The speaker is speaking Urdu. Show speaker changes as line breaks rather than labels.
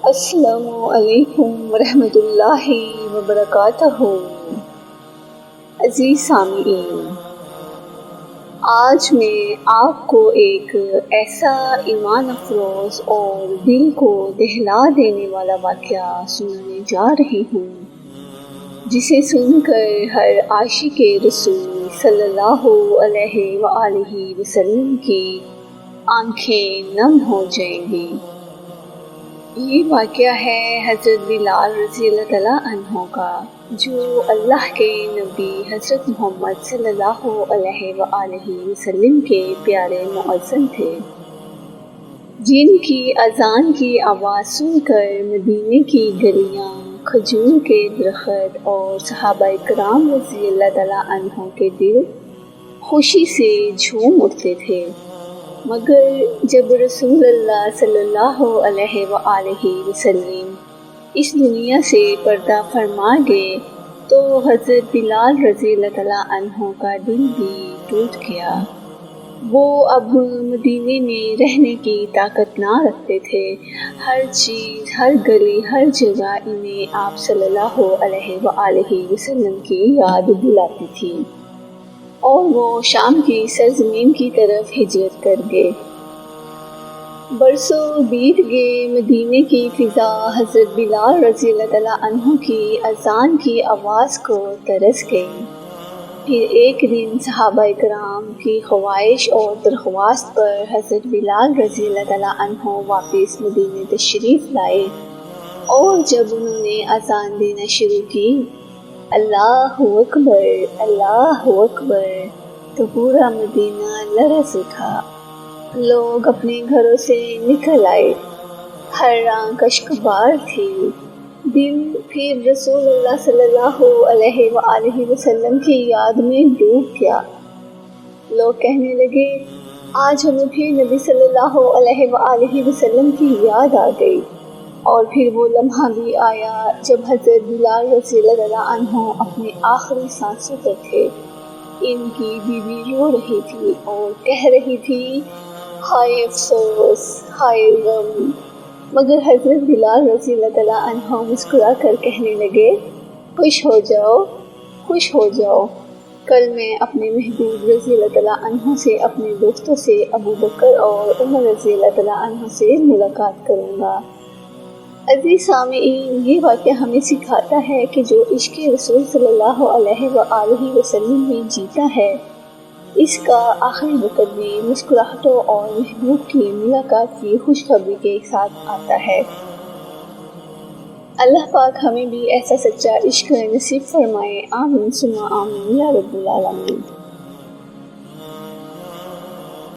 السلام علیکم ورحمۃ اللہ وبرکاتہ۔ عزیز سامعین، آج میں آپ کو ایک ایسا ایمان افروز اور دل کو دہلا دینے والا واقعہ سنانے جا رہی ہوں، جسے سن کر ہر عاشق رسول صلی اللہ علیہ وآلہ وسلم کی آنکھیں نم ہو جائیں گی۔ یہ واقعہ ہے حضرت بلال رضی اللہ تعالیٰ عنہ کا، جو اللہ کے نبی حضرت محمد صلی اللہ علیہ وآلہ وسلم کے پیارے مؤذن تھے، جن کی اذان کی آواز سن کر مدینے کی گلیاں، کھجور کے درخت اور صحابہ کرام رضی اللہ تعالیٰ عنہ کے دل خوشی سے جھوم اٹھتے تھے۔ مگر جب رسول اللہ صلی اللہ علیہ وآلہ وسلم اس دنیا سے پردہ فرما گئے تو حضرت بلال رضی اللہ تعالیٰ عنہ کا دل بھی ٹوٹ گیا۔ وہ اب مدینے میں رہنے کی طاقت نہ رکھتے تھے۔ ہر چیز، ہر گلی، ہر جگہ انہیں آپ صلی اللہ علیہ وآلہ وسلم کی یاد دلاتی تھی، اور وہ شام کی سرزمین کی طرف ہجرت کر گئے۔ برسوں بیت گئے، مدینے کی فضا حضرت بلال رضی اللہ تعالیٰ عنہ کی اذان کی آواز کو ترس گئی۔ پھر ایک دن صحابہ کرام کی خواہش اور درخواست پر حضرت بلال رضی اللہ تعالیٰ عنہ واپس مدینے تشریف لائے، اور جب انہوں نے اذان دینا شروع کی، اللہ اکبر، اللہ اکبر، تو پورا مدینہ لرز اٹھا۔ لوگ اپنے گھروں سے نکل آئے، ہر آنکھ اشکبار تھی۔ دل پھر رسول اللہ صلی اللہ علیہ وآلہ وسلم کی یاد میں ڈوب گیا۔ لوگ کہنے لگے، آج ہمیں پھر نبی صلی اللہ علیہ وآلہ وسلم کی یاد آ گئی۔ اور پھر وہ لمحہ بھی آیا جب حضرت بلال رضی اللہ عنہ اپنے آخری سانسوں پر تھے۔ ان کی بیوی رو رہی تھی اور کہہ رہی تھی، ہائے افسوس، ہائے غم۔ مگر حضرت بلال رضی اللہ عنہ مسکرا کر کہنے لگے، خوش ہو جاؤ، خوش ہو جاؤ، کل میں اپنے محبوب رضی اللہ عنہ سے، اپنے دوستوں سے، ابو بکر اور عمر رضی اللہ عنہ سے ملاقات کروں گا۔ عزیز سامعین، یہ واقعہ ہمیں سکھاتا ہے کہ جو عشق رسول صلی اللہ علیہ وآلہ وسلم میں جیتا ہے، اس کا آخری وقت میں مسکراہٹوں اور محبوب کی ملاقات کی خوشخبری کے ساتھ آتا ہے۔ اللہ پاک ہمیں بھی ایسا سچا عشق نصیب فرمائے، آمین ثم آمین یا رب العالمین۔